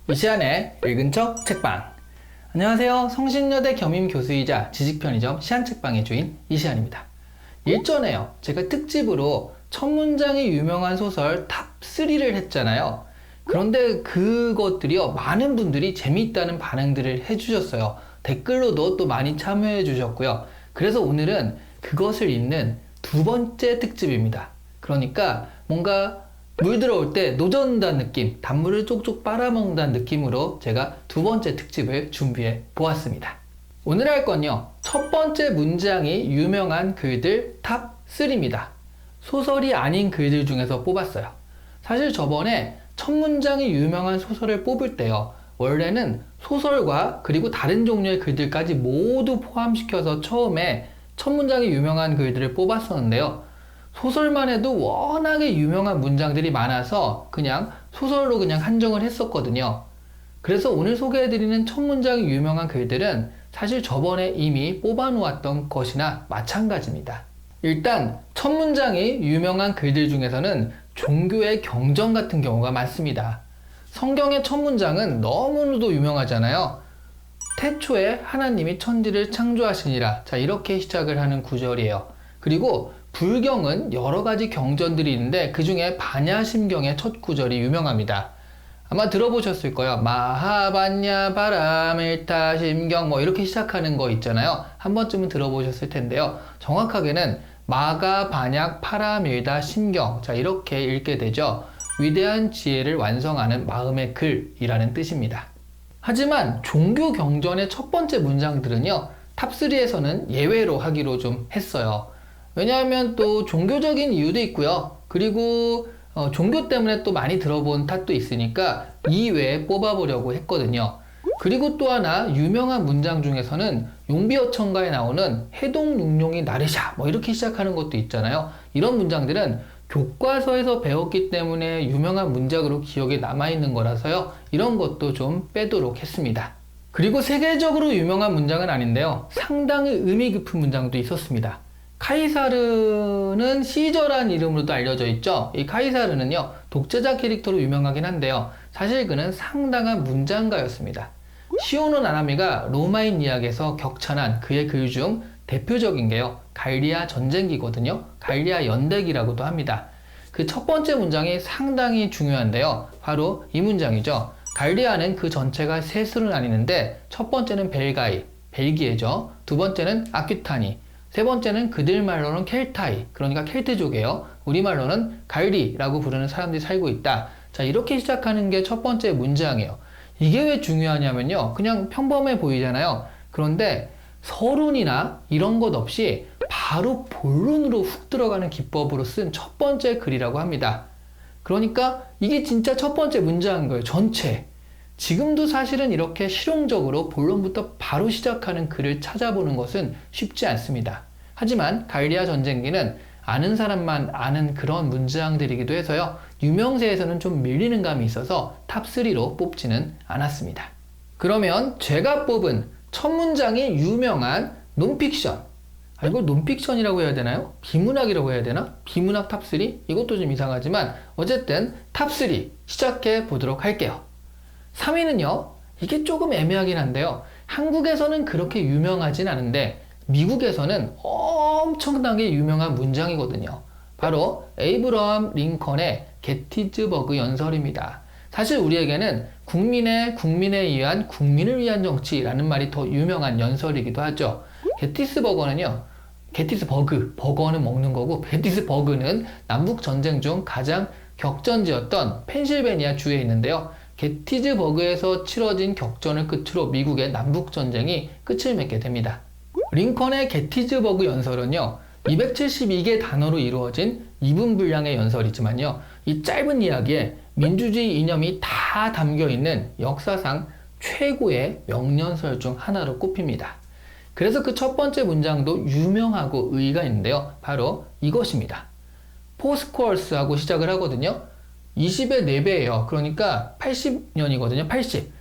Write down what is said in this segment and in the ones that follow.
이시안의 읽은 척 책방. 안녕하세요. 성신여대 겸임교수이자 지식편의점 시안책방의 주인 이시안입니다. 일전에요, 제가 특집으로 첫 문장이 유명한 소설 탑3를 했잖아요. 그런데 그것들이요, 많은 분들이 재미있다는 반응들을 해주셨어요. 댓글로도 또 많이 참여해 주셨고요. 그래서 오늘은 그것을 잇는 두 번째 특집입니다. 그러니까 뭔가 물 들어올 때 노젓는다는 느낌, 단물을 쪽쪽 빨아먹는다는 느낌으로 제가 두 번째 특집을 준비해 보았습니다. 오늘 할 건요, 첫 번째 문장이 유명한 글들 탑3입니다. 소설이 아닌 글들 중에서 뽑았어요. 사실 저번에 첫 문장이 유명한 소설을 뽑을 때요, 원래는 소설과 그리고 다른 종류의 글들까지 모두 포함시켜서 처음에 첫 문장이 유명한 글들을 뽑았었는데요. 소설만 해도 워낙에 유명한 문장들이 많아서 그냥 소설로 그냥 한정을 했었거든요. 그래서 오늘 소개해드리는 첫 문장이 유명한 글들은 사실 저번에 이미 뽑아놓았던 것이나 마찬가지입니다. 일단 첫 문장이 유명한 글들 중에서는 종교의 경전 같은 경우가 많습니다. 성경의 첫 문장은 너무나도 유명하잖아요. 태초에 하나님이 천지를 창조하시니라. 자, 이렇게 시작을 하는 구절이에요. 그리고 불경은 여러 가지 경전들이 있는데 그 중에 반야심경의 첫 구절이 유명합니다. 아마 들어보셨을 거예요. 마하반야 바라밀타 심경 뭐 이렇게 시작하는 거 있잖아요. 한 번쯤은 들어보셨을 텐데요. 정확하게는 마가 반약 파라밀다 심경, 자 이렇게 읽게 되죠. 위대한 지혜를 완성하는 마음의 글이라는 뜻입니다. 하지만 종교 경전의 첫 번째 문장들은요, 탑3에서는 예외로 하기로 좀 했어요. 왜냐하면 또 종교적인 이유도 있고요. 그리고 종교 때문에 또 많이 들어본 탓도 있으니까 이외에 뽑아보려고 했거든요. 그리고 또 하나 유명한 문장 중에서는 용비어천가에 나오는 해동육룡이 나르샤 뭐 이렇게 시작하는 것도 있잖아요. 이런 문장들은 교과서에서 배웠기 때문에 유명한 문장으로 기억에 남아있는 거라서요. 이런 것도 좀 빼도록 했습니다. 그리고 세계적으로 유명한 문장은 아닌데요. 상당히 의미 깊은 문장도 있었습니다. 카이사르는 시저라는 이름으로도 알려져 있죠. 이 카이사르는요, 독재자 캐릭터로 유명하긴 한데요. 사실 그는 상당한 문장가였습니다. 시오노 나나미가 로마인 이야기에서 격찬한 그의 글 중 대표적인 게요, 갈리아 전쟁기거든요. 갈리아 연대기라고도 합니다. 그 첫 번째 문장이 상당히 중요한데요. 바로 이 문장이죠. 갈리아는 그 전체가 셋으로 나뉘는데 첫 번째는 벨가이, 벨기에죠. 두 번째는 아큐타니, 세 번째는 그들 말로는 켈타이, 그러니까 켈트족이에요. 우리말로는 갈리라고 부르는 사람들이 살고 있다. 자, 이렇게 시작하는 게 첫 번째 문장이에요. 이게 왜 중요하냐면요, 그냥 평범해 보이잖아요. 그런데 서론이나 이런 것 없이 바로 본론으로 훅 들어가는 기법으로 쓴 첫 번째 글이라고 합니다. 그러니까 이게 진짜 첫 번째 문장인 거예요. 전체. 지금도 사실은 이렇게 실용적으로 본론부터 바로 시작하는 글을 찾아보는 것은 쉽지 않습니다. 하지만 갈리아 전쟁기는 아는 사람만 아는 그런 문장들이기도 해서요, 유명세에서는 좀 밀리는 감이 있어서 탑3로 뽑지는 않았습니다. 그러면 제가 뽑은 첫 문장이 유명한 논픽션, 이걸 논픽션이라고 해야 되나요? 비문학이라고 해야 되나? 비문학 탑3? 이것도 좀 이상하지만 어쨌든 탑3 시작해 보도록 할게요. 3위는요, 이게 조금 애매하긴 한데요, 한국에서는 그렇게 유명하진 않은데 미국에서는 엄청나게 유명한 문장이거든요. 바로 에이브러함 링컨의 게티즈버그 연설입니다. 사실 우리에게는 국민에 의한 국민을 위한 정치라는 말이 더 유명한 연설이기도 하죠. 게티스버그, 버거는 먹는 거고, 게티스버그는 남북전쟁 중 가장 격전지였던 펜실베니아 주에 있는데요. 게티즈버그에서 치러진 격전을 끝으로 미국의 남북전쟁이 끝을 맺게 됩니다. 링컨의 게티즈버그 연설은요, 272개 단어로 이루어진 2분 분량의 연설이지만요, 이 짧은 이야기에 민주주의 이념이 다 담겨있는 역사상 최고의 명연설 중 하나로 꼽힙니다. 그래서 그 첫 번째 문장도 유명하고 의의가 있는데요, 바로 이것입니다. 포스코얼스하고 시작을 하거든요. 20의 4배예요. 그러니까 80년이거든요. 80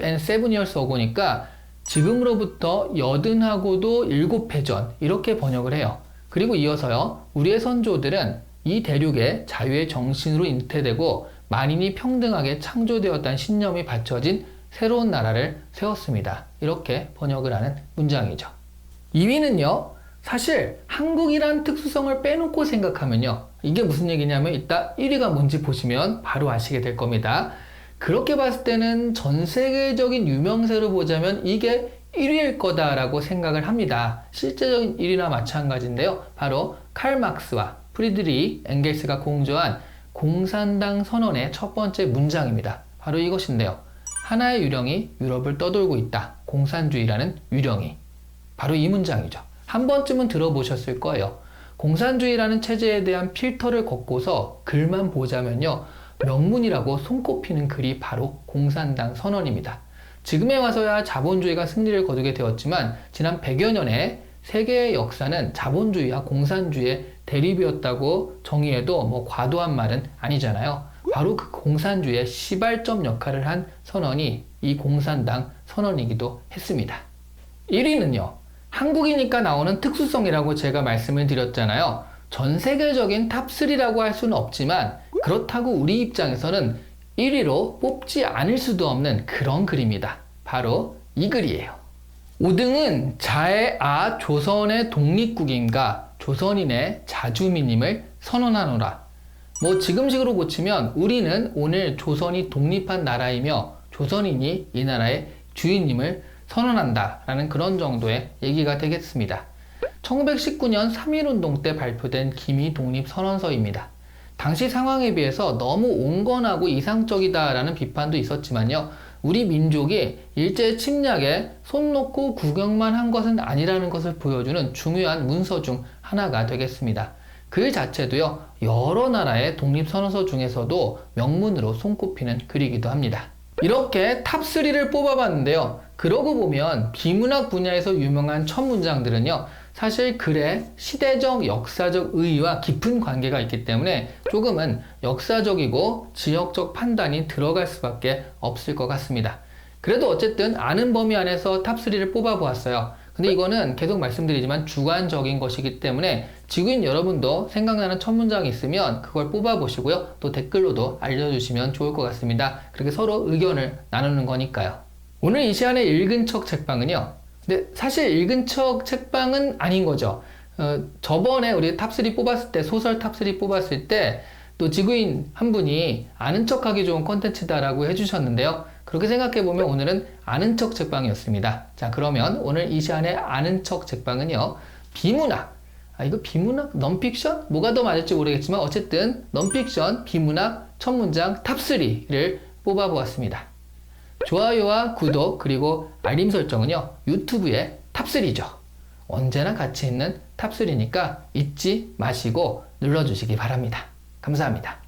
and 7 years ago니까 지금으로부터 80하고도 7회 전, 이렇게 번역을 해요. 그리고 이어서요, 우리의 선조들은 이 대륙의 자유의 정신으로 잉태되고 만인이 평등하게 창조되었다는 신념이 받쳐진 새로운 나라를 세웠습니다. 이렇게 번역을 하는 문장이죠. 2위는요, 사실 한국이란 특수성을 빼놓고 생각하면요, 이게 무슨 얘기냐면 이따 1위가 뭔지 보시면 바로 아시게 될 겁니다. 그렇게 봤을 때는 전 세계적인 유명세로 보자면 이게 1위일 거다라고 생각을 합니다. 실제적인 1위나 마찬가지인데요. 바로 칼 막스와 프리드리히 엥겔스가 공저한 공산당 선언의 첫 번째 문장입니다. 바로 이것인데요. 하나의 유령이 유럽을 떠돌고 있다. 공산주의라는 유령이. 바로 이 문장이죠. 한 번쯤은 들어보셨을 거예요. 공산주의라는 체제에 대한 필터를 걷고서 글만 보자면요, 명문이라고 손꼽히는 글이 바로 공산당 선언입니다. 지금에 와서야 자본주의가 승리를 거두게 되었지만 지난 100여 년의 세계의 역사는 자본주의와 공산주의의 대립이었다고 정의해도 뭐 과도한 말은 아니잖아요. 바로 그 공산주의의 시발점 역할을 한 선언이 이 공산당 선언이기도 했습니다. 1위는요, 한국이니까 나오는 특수성이라고 제가 말씀을 드렸잖아요. 전 세계적인 탑3라고 할 수는 없지만 그렇다고 우리 입장에서는 1위로 뽑지 않을 수도 없는 그런 글입니다. 바로 이 글이에요. 5등은 자애아 조선의 독립국인가 조선인의 자주민임을 선언하노라. 뭐 지금식으로 고치면 우리는 오늘 조선이 독립한 나라이며 조선인이 이 나라의 주인임을 선언한다 라는 그런 정도의 얘기가 되겠습니다. 1919년 3.1운동 때 발표된 기미 독립선언서입니다. 당시 상황에 비해서 너무 온건하고 이상적이다 라는 비판도 있었지만요, 우리 민족이 일제 침략에 손 놓고 구경만 한 것은 아니라는 것을 보여주는 중요한 문서 중 하나가 되겠습니다. 글 자체도요, 여러 나라의 독립선언서 중에서도 명문으로 손꼽히는 글이기도 합니다. 이렇게 탑3를 뽑아봤는데요. 그러고 보면 비문학 분야에서 유명한 첫 문장들은요, 사실 글의 시대적, 역사적 의의와 깊은 관계가 있기 때문에 조금은 역사적이고 지역적 판단이 들어갈 수밖에 없을 것 같습니다. 그래도 어쨌든 아는 범위 안에서 탑3를 뽑아보았어요. 근데 이거는 계속 말씀드리지만 주관적인 것이기 때문에 지구인 여러분도 생각나는 첫 문장이 있으면 그걸 뽑아보시고요. 또 댓글로도 알려주시면 좋을 것 같습니다. 그렇게 서로 의견을 나누는 거니까요. 오늘 이 시간에 읽은 척 책방은요, 근데 사실 읽은 척 책방은 아닌 거죠. 저번에 우리 탑3 뽑았을 때, 소설 탑3 뽑았을 때 또 지구인 한 분이 아는 척 하기 좋은 콘텐츠다라고 해주셨는데요. 그렇게 생각해보면 오늘은 아는 척 책방이었습니다. 자, 그러면 오늘 이 시간에 아는 척 책방은요, 비문학. 이거 비문학? 넌픽션? 뭐가 더 맞을지 모르겠지만 어쨌든 넌픽션, 비문학, 첫 문장 탑3를 뽑아보았습니다. 좋아요와 구독 그리고 알림 설정은요, 유튜브의 탑3죠. 언제나 가치 있는 탑3니까 잊지 마시고 눌러주시기 바랍니다. 감사합니다.